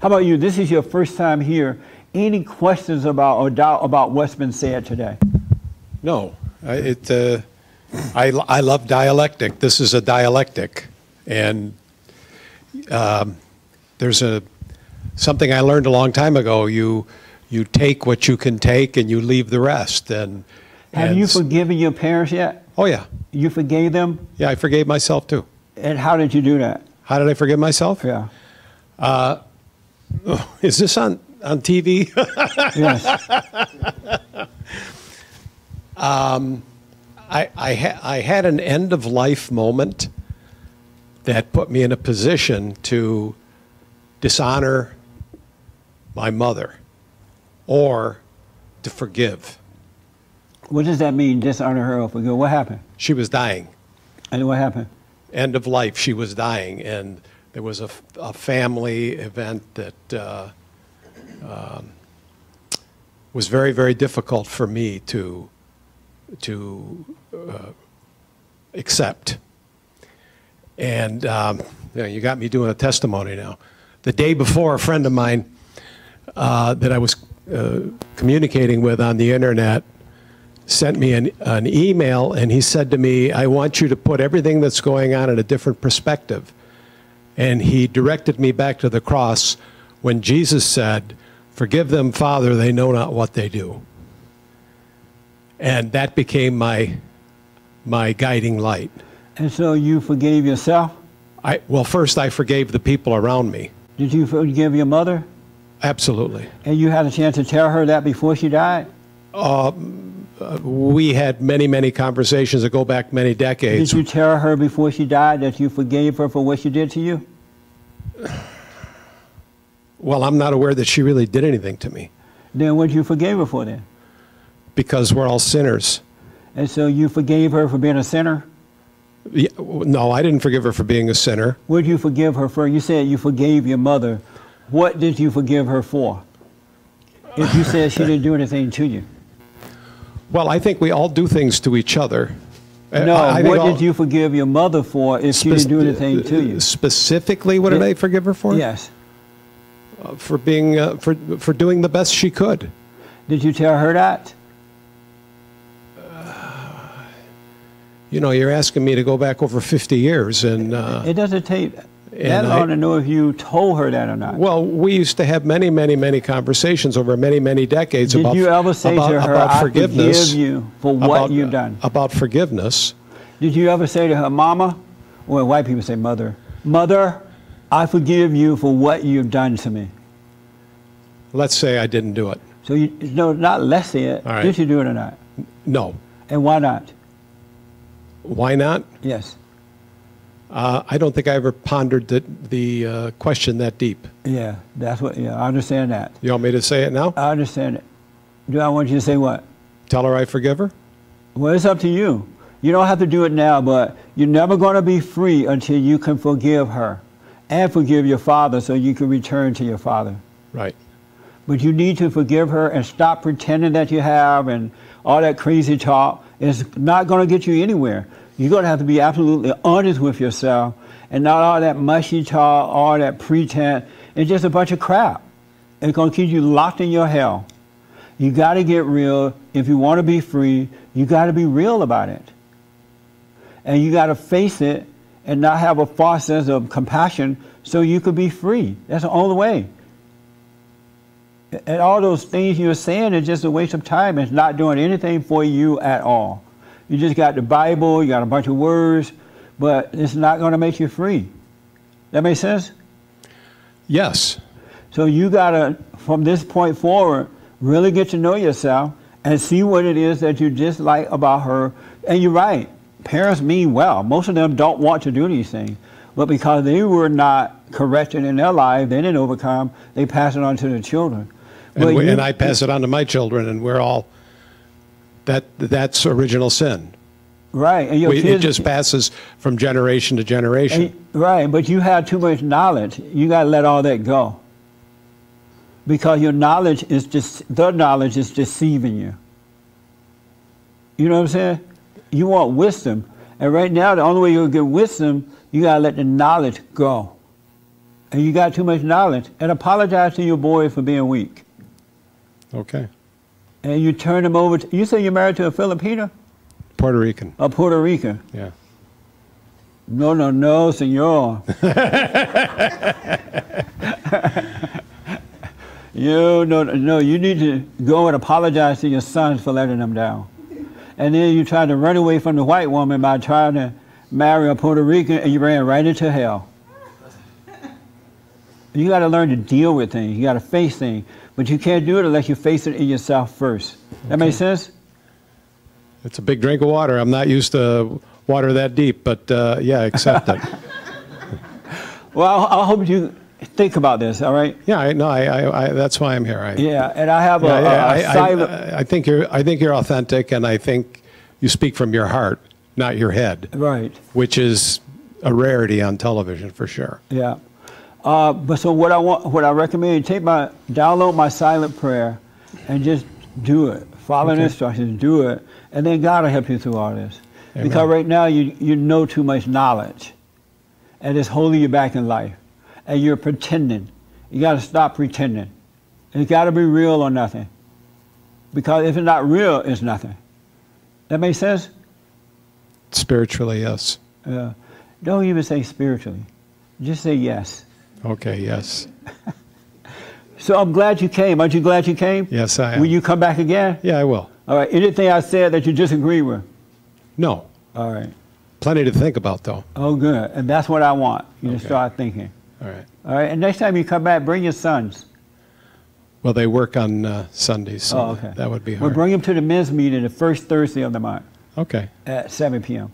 How about you? This is your first time here. Any questions about or doubt about what's been said today? No. I love dialectic. This is a dialectic. And there's something I learned a long time ago. You take what you can take and you leave the rest. Have you forgiven your parents yet? Oh, yeah. You forgave them? Yeah, I forgave myself, too. And how did you do that? How did I forgive myself? Yeah. Is this on TV? Yes. I had an end-of-life moment that put me in a position to dishonor my mother or to forgive. What does that mean, dishonor her or forgive? What happened? She was dying. And what happened? End of life, she was dying, and there was a family event that was very, very difficult for me to accept. And you got me doing a testimony now. The day before, a friend of mine that I was communicating with on the internet sent me an email, and he said to me, I want you to put everything that's going on in a different perspective. And he directed me back to the cross when Jesus said, forgive them, Father, they know not what they do. And that became my guiding light. And so you forgave yourself? Well, first I forgave the people around me. Did you forgive your mother? Absolutely. And you had a chance to tell her that before she died? We had many, many conversations that go back many decades. Did you tell her before she died that you forgave her for what she did to you? Well, I'm not aware that she really did anything to me. Then what did you forgive her for then? Because we're all sinners. And so you forgave her for being a sinner? Yeah, no, I didn't forgive her for being a sinner. What did you forgive her for? You said you forgave your mother. What did you forgive her for? If you said she didn't do anything to you. Well, I think we all do things to each other. No, what did you forgive your mother for if she didn't do anything to you? Specifically, what did I forgive her for? Yes. For being, for doing the best she could. Did you tell her that? You know, you're asking me to go back over 50 years, and it doesn't take. That I want to know if you told her that or not. Well, we used to have many, many, many conversations over many, many decades about forgiveness. Did you ever say to her, I forgive you for what you've done? About forgiveness. Did you ever say to her, Mama, well, white people say mother, Mother, I forgive you for what you've done to me? Let's say I didn't do it. So, no, not let's say it. Right. Did you do it or not? No. And why not? Why not? Yes. I don't think I ever pondered the question that deep. Yeah, that's what. Yeah, I understand that. You want me to say it now? I understand it. Do I want you to say what? Tell her I forgive her? Well, it's up to you. You don't have to do it now, but you're never going to be free until you can forgive her and forgive your father so you can return to your father. Right. But you need to forgive her and stop pretending that you have and all that crazy talk. It's not going to get you anywhere. You're going to have to be absolutely honest with yourself and not all that mushy talk, all that pretense. It's just a bunch of crap. It's going to keep you locked in your hell. You got to get real. If you want to be free, you got to be real about it. And you got to face it and not have a false sense of compassion so you could be free. That's the only way. And all those things you're saying is just a waste of time. It's not doing anything for you at all. You just got the Bible, you got a bunch of words, but it's not going to make you free. That make sense? Yes. So you got to, from this point forward, really get to know yourself and see what it is that you dislike about her. And you're right. Parents mean well. Most of them don't want to do these things. But because they were not corrected in their life, they didn't overcome, they pass it on to their children. And I pass it on to my children, and we're all... That's original sin. Right. And it just passes from generation to generation. Right, but you have too much knowledge. You got to let all that go. Because your knowledge is just, their knowledge is deceiving you. You know what I'm saying? You want wisdom. And right now, the only way you'll get wisdom, you got to let the knowledge go. and you got too much knowledge, and apologize to your boy for being weak. Okay. And you turn him over to, you say you're married to a Filipino? Puerto Rican. A Puerto Rican? Yeah. No, no, no, senor. You need to go and apologize to your sons for letting them down. And then you try to run away from the white woman by trying to marry a Puerto Rican, and you ran right into hell. You got to learn to deal with things. You got to face things. But you can't do it unless you face it in yourself first. That make sense? It's a big drink of water. I'm not used to water that deep, but yeah, accept it. Well, I hope you think about this, all right? Yeah, I that's why I'm here. Yeah, and I have I think you're authentic, and I think you speak from your heart, not your head. Right. Which is a rarity on television for sure. Yeah. But so what I recommend, download my silent prayer, and just do it. Follow the instructions, do it, and then God will help you through all this. Amen. Because right now you know too much knowledge, and it's holding you back in life, and you're pretending. You got to stop pretending. It's got to be real or nothing. Because if it's not real, it's nothing. That make sense? Spiritually, yes. Don't even say spiritually. Just say yes. Okay, yes. So I'm glad you came. Aren't you glad you came? Yes, I am. Will you come back again? Yeah, I will. All right. Anything I said that you disagree with? No. All right. Plenty to think about, though. Oh, good. And that's what I want. You to start thinking. All right. All right. And next time you come back, bring your sons. Well, they work on Sundays, so that would be hard. We'll bring them to the men's meeting the first Thursday of the month. Okay. At 7 p.m.